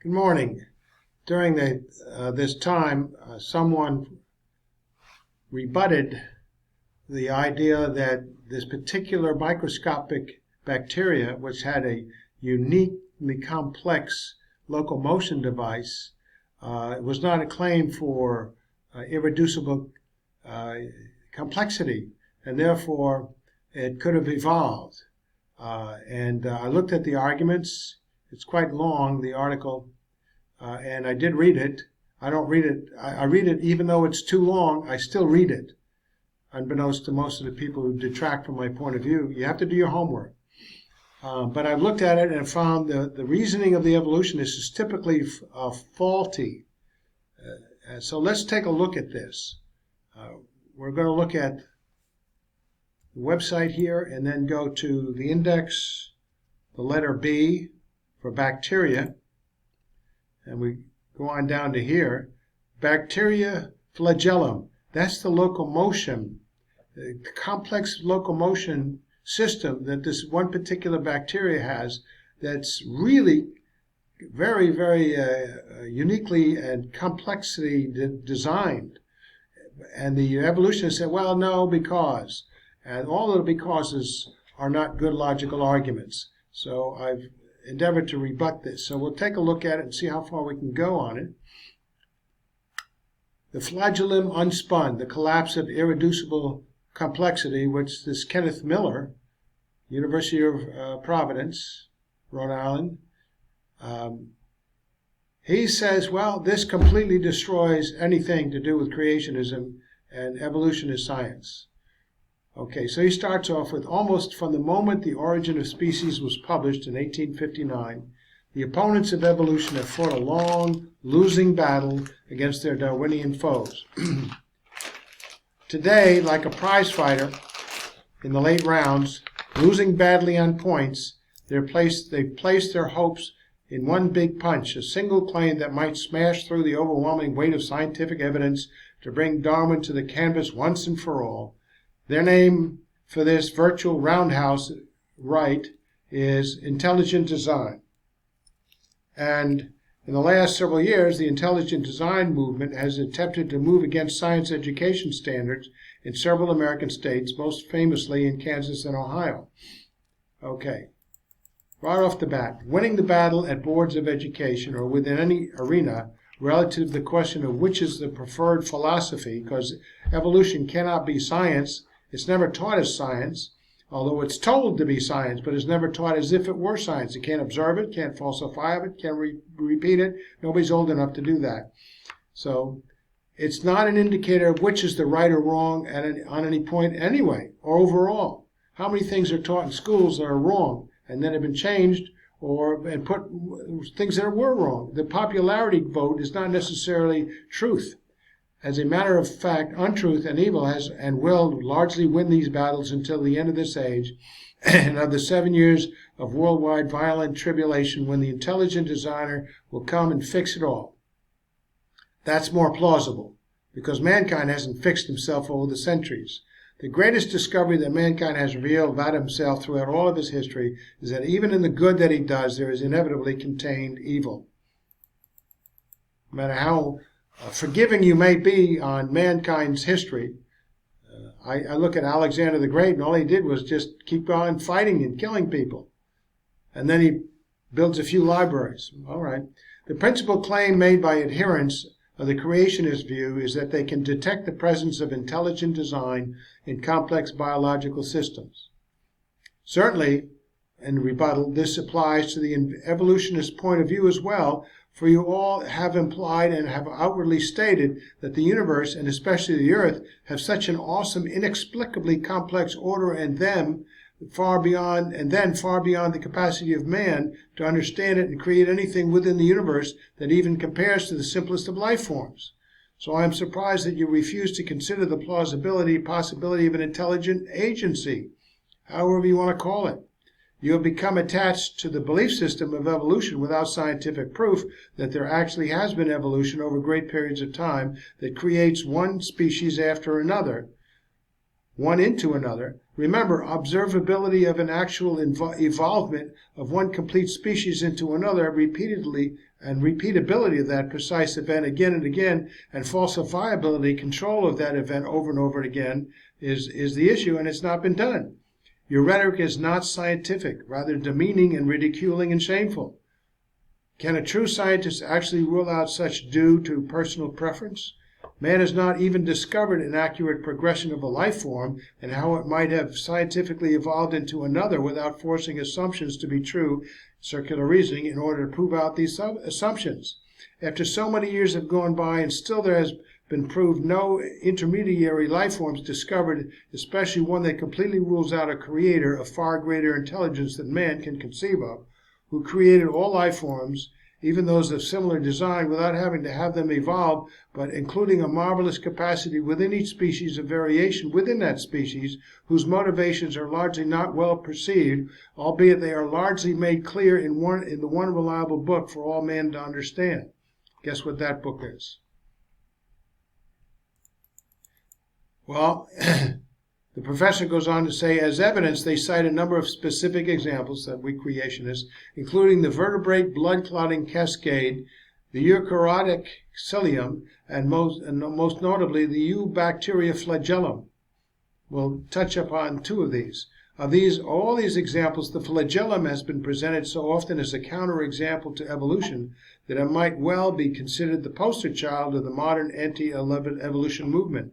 Good morning. During this time, someone rebutted the idea that this particular microscopic bacteria, which had a uniquely complex locomotion device, was not a claim for irreducible complexity, and therefore it could have evolved. I looked at the arguments. It's quite long, the article, and I did read it. I don't read it. I read it even though it's too long. I still read it, unbeknownst to most of the people who detract from my point of view. You have to do your homework. But I've looked at it and found the reasoning of the evolutionists is typically faulty. So let's take a look at this. We're going to look at the website here and then go to the index, the letter B for bacteria, and we go on down to here. Bacteria flagellum, that's the locomotion, the complex locomotion system that this one particular bacteria has that's really very, very uniquely and complexly designed. And the evolutionists said, well, no, because. And all of the becauses are not good logical arguments. So I've endeavored to rebut this. So we'll take a look at it and see how far we can go on it. The flagellum unspun, the collapse of irreducible complexity, which this Kenneth Miller, University of Providence, Rhode Island, he says, well, this completely destroys anything to do with creationism and evolutionist science. Okay, so he starts off with, almost from the moment The Origin of Species was published in 1859, the opponents of evolution have fought a long, losing battle against their Darwinian foes. Today, like a prize fighter in the late rounds, losing badly on points, they've placed their hopes in one big punch, a single claim that might smash through the overwhelming weight of scientific evidence to bring Darwin to the canvas once and for all. Their name for this virtual roundhouse right is intelligent design. And in the last several years, the intelligent design movement has attempted to move against science education standards in several American states, most famously in Kansas and Ohio. Okay, right off the bat, winning the battle at boards of education or within any arena relative to the question of which is the preferred philosophy, because evolution cannot be science. It's never taught as science, although it's told to be science, but it's never taught as if it were science. You can't observe it, can't falsify it, can't repeat it. Nobody's old enough to do that. So it's not an indicator of which is the right or wrong on any point anyway, or overall. How many things are taught in schools that are wrong and then have been changed and put things that were wrong? The popularity vote is not necessarily truth. As a matter of fact, untruth and evil has and will largely win these battles until the end of this age and of the 7 years of worldwide violent tribulation when the intelligent designer will come and fix it all. That's more plausible because mankind hasn't fixed himself over the centuries. The greatest discovery that mankind has revealed about himself throughout all of his history is that even in the good that he does, there is inevitably contained evil. No matter how forgiving you may be on mankind's history, I look at Alexander the Great, and all he did was just keep on fighting and killing people. And then he builds a few libraries. All right. The principal claim made by adherents of the creationist view is that they can detect the presence of intelligent design in complex biological systems. Certainly, in rebuttal, this applies to the evolutionist point of view as well, for you all have implied and have outwardly stated that the universe, and especially the earth, have such an awesome, inexplicably complex order and then far beyond the capacity of man to understand it and create anything within the universe that even compares to the simplest of life forms. So I am surprised that you refuse to consider the possibility of an intelligent agency, however you want to call it. You have become attached to the belief system of evolution without scientific proof that there actually has been evolution over great periods of time that creates one species after another. one into another. Remember, observability of an actual evolvement of one complete species into another repeatedly, and repeatability of that precise event again and again, and falsifiability, control of that event over and over again, is the issue, and it's not been done. Your rhetoric is not scientific, rather demeaning and ridiculing and shameful. Can a true scientist actually rule out such due to personal preference? Man has not even discovered an accurate progression of a life form and how it might have scientifically evolved into another without forcing assumptions to be true, circular reasoning, in order to prove out these assumptions. After so many years have gone by and still there has been proved no intermediary life forms discovered, especially one that completely rules out a creator of far greater intelligence than man can conceive of, who created all life forms, even those of similar design, without having to have them evolve, but including a marvelous capacity within each species of variation within that species, whose motivations are largely not well perceived, albeit they are largely made clear in the one reliable book for all men to understand. Guess what that book is? Well, the professor goes on to say, as evidence, they cite a number of specific examples that we creationists, including the vertebrate blood-clotting cascade, the eukaryotic cilium, and most notably the eubacteria flagellum. We'll touch upon two of these. Of all these examples, the flagellum has been presented so often as a counterexample to evolution that it might well be considered the poster child of the modern anti-evolution movement.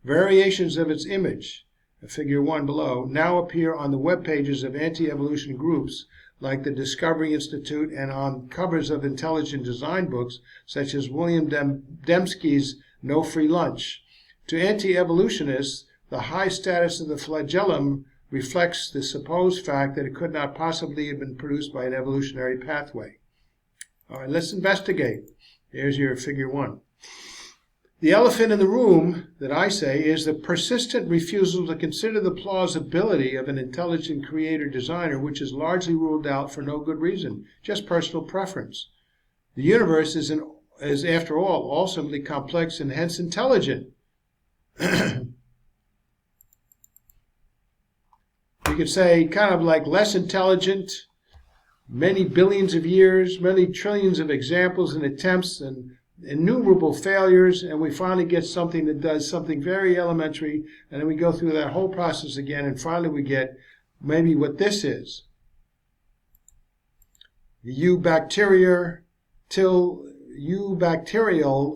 Variations of its image, figure 1 below, now appear on the web pages of anti-evolution groups like the Discovery Institute and on covers of intelligent design books such as William Dembski's No Free Lunch. To anti-evolutionists, the high status of the flagellum reflects the supposed fact that it could not possibly have been produced by an evolutionary pathway. All right, let's investigate. Here's your figure 1. The elephant in the room, that I say, is the persistent refusal to consider the plausibility of an intelligent creator-designer, which is largely ruled out for no good reason, just personal preference. The universe is, after all simply complex and hence intelligent. You could say kind of like less intelligent, many billions of years, many trillions of examples and attempts and innumerable failures, and we finally get something that does something very elementary, and then we go through that whole process again, and finally we get maybe what this is. The eubacterial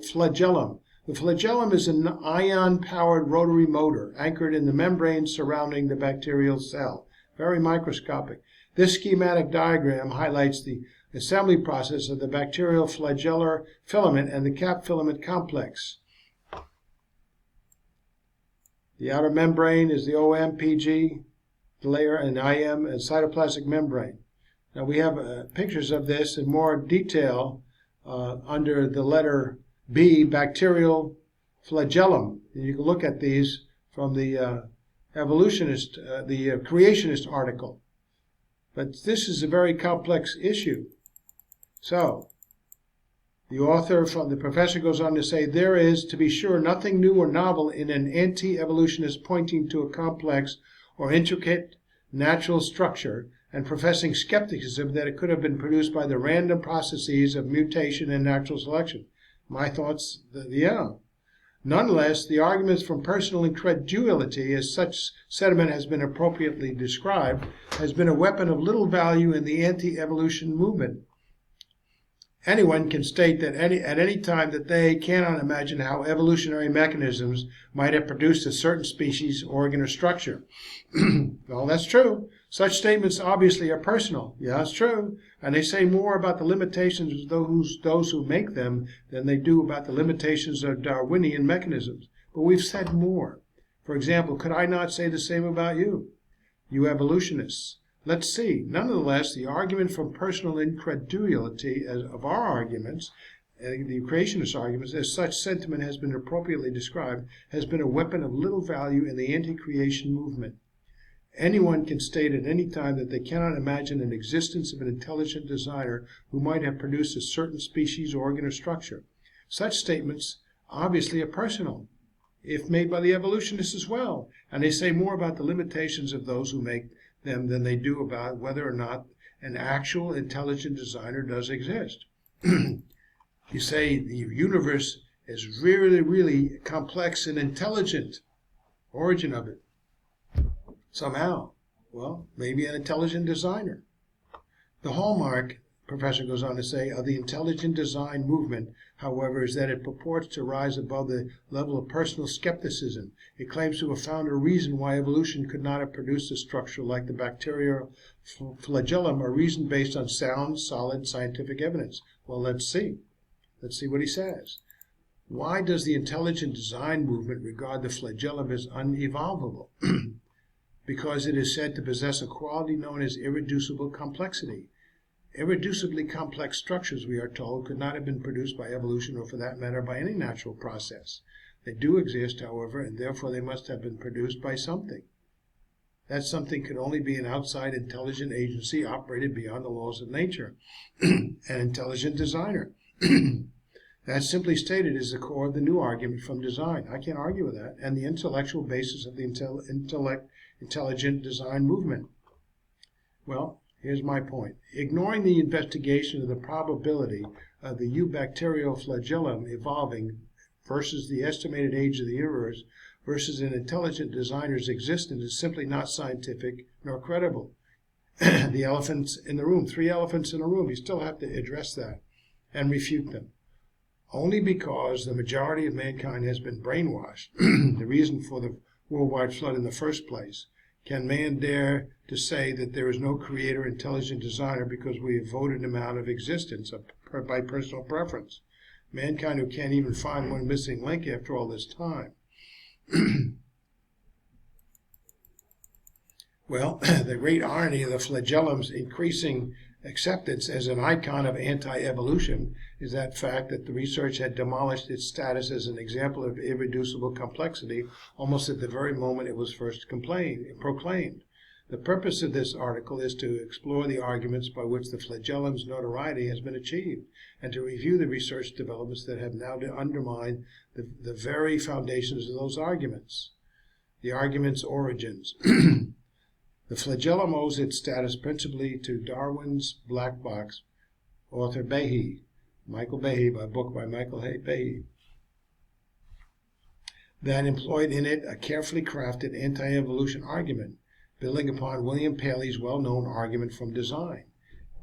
flagellum. The flagellum is an ion-powered rotary motor anchored in the membrane surrounding the bacterial cell. Very microscopic. This schematic diagram highlights the assembly process of the bacterial flagellar filament and the cap filament complex. The outer membrane is the OM-PG layer and IM and cytoplasmic membrane. Now we have pictures of this in more detail under the letter B, bacterial flagellum. And you can look at these from the creationist article. But this is a very complex issue. So, the professor goes on to say, there is, to be sure, nothing new or novel in an anti-evolutionist pointing to a complex or intricate natural structure and professing skepticism that it could have been produced by the random processes of mutation and natural selection. My thoughts, yeah. Nonetheless, the arguments from personal incredulity, as such sentiment has been appropriately described, has been a weapon of little value in the anti-evolution movement. Anyone can state that at any time that they cannot imagine how evolutionary mechanisms might have produced a certain species, organ, or structure. Well, that's true. Such statements obviously are personal. Yeah, it's true. And they say more about the limitations of those who make them than they do about the limitations of Darwinian mechanisms. But we've said more. For example, could I not say the same about you evolutionists? Let's see. Nonetheless, the argument from personal incredulity of our arguments, the creationist arguments, as such sentiment has been appropriately described, has been a weapon of little value in the anti-creation movement. Anyone can state at any time that they cannot imagine an existence of an intelligent designer who might have produced a certain species, organ, or structure. Such statements obviously are personal. if made by the evolutionists as well. And they say more about the limitations of those who make them than they do about whether or not an actual intelligent designer does exist. You say the universe is really, really complex and intelligent. Origin of it. Somehow. Well, maybe an intelligent designer. The hallmark, professor goes on to say, of the intelligent design movement, however, is that it purports to rise above the level of personal skepticism. It claims to have found a reason why evolution could not have produced a structure like the bacterial flagellum, a reason based on sound, solid scientific evidence. Well, let's see. Let's see what he says. Why does the intelligent design movement regard the flagellum as unevolvable? Because it is said to possess a quality known as irreducible complexity. Irreducibly complex structures, we are told, could not have been produced by evolution or, for that matter, by any natural process. They do exist, however, and therefore they must have been produced by something. That something could only be an outside intelligent agency operated beyond the laws of nature, an intelligent designer. That, simply stated, is the core of the new argument from design. I can't argue with that. And the intellectual basis of the intelligent design movement. Well, here's my point. Ignoring the investigation of the probability of the eubacterial flagellum evolving versus the estimated age of the universe versus an intelligent designer's existence is simply not scientific nor credible. The elephants in the room, 3 elephants in a room, you still have to address that and refute them. Only because the majority of mankind has been brainwashed, the reason for the worldwide flood in the first place, can man dare to say that there is no creator, intelligent designer because we have voted him out of existence by personal preference. Mankind who can't even find one missing link after all this time. Well, the great irony of the flagellum's increasing acceptance as an icon of anti-evolution is that fact that the research had demolished its status as an example of irreducible complexity almost at the very moment it was first proclaimed. The purpose of this article is to explore the arguments by which the flagellum's notoriety has been achieved and to review the research developments that have now undermined the very foundations of those arguments. The argument's origins. The flagellum owes its status principally to Darwin's Black Box, author Behe, Michael Behe, by a book by Michael Behe, that employed in it a carefully crafted anti-evolution argument, building upon William Paley's well-known argument from design.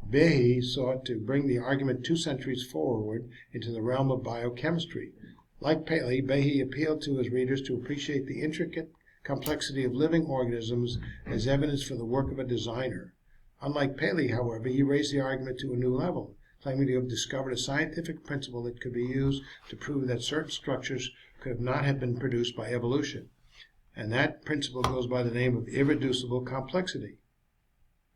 Behe sought to bring the argument 2 centuries forward into the realm of biochemistry. Like Paley, Behe appealed to his readers to appreciate the intricate complexity of living organisms as evidence for the work of a designer. Unlike Paley, however, he raised the argument to a new level, claiming to have discovered a scientific principle that could be used to prove that certain structures could not have been produced by evolution. And that principle goes by the name of irreducible complexity.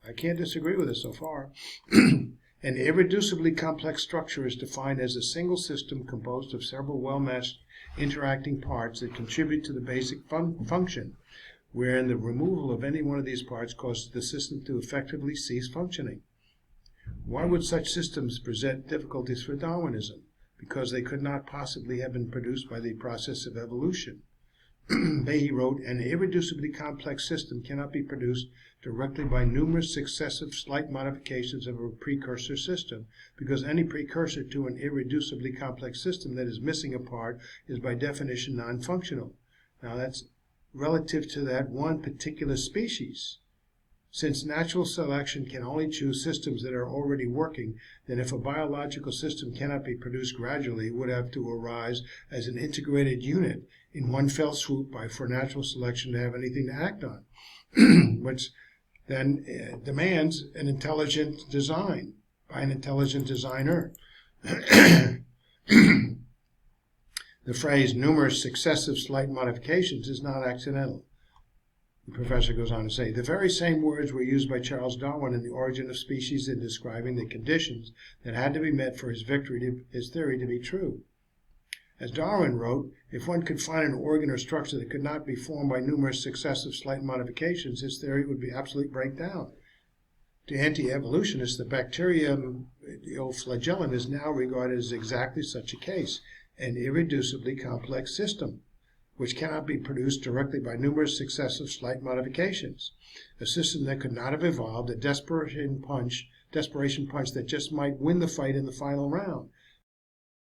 I can't disagree with it so far. An irreducibly complex structure is defined as a single system composed of several well-matched interacting parts that contribute to the basic function, wherein the removal of any one of these parts causes the system to effectively cease functioning. Why would such systems present difficulties for Darwinism? Because they could not possibly have been produced by the process of evolution. Behe wrote, an irreducibly complex system cannot be produced directly by numerous successive slight modifications of a precursor system, because any precursor to an irreducibly complex system that is missing a part is by definition non-functional. Now that's relative to that one particular species. Since natural selection can only choose systems that are already working, then if a biological system cannot be produced gradually, it would have to arise as an integrated unit in one fell swoop for natural selection to have anything to act on, which then demands an intelligent design by an intelligent designer. The phrase numerous successive slight modifications is not accidental. The professor goes on to say, the very same words were used by Charles Darwin in The Origin of Species in describing the conditions that had to be met for his theory to be true. As Darwin wrote, if one could find an organ or structure that could not be formed by numerous successive slight modifications, his theory would be absolutely break down. To anti-evolutionists, the bacterium, the old flagellum, is now regarded as exactly such a case, an irreducibly complex system. which cannot be produced directly by numerous successive slight modifications. A system that could not have evolved a desperation punch that just might win the fight in the final round.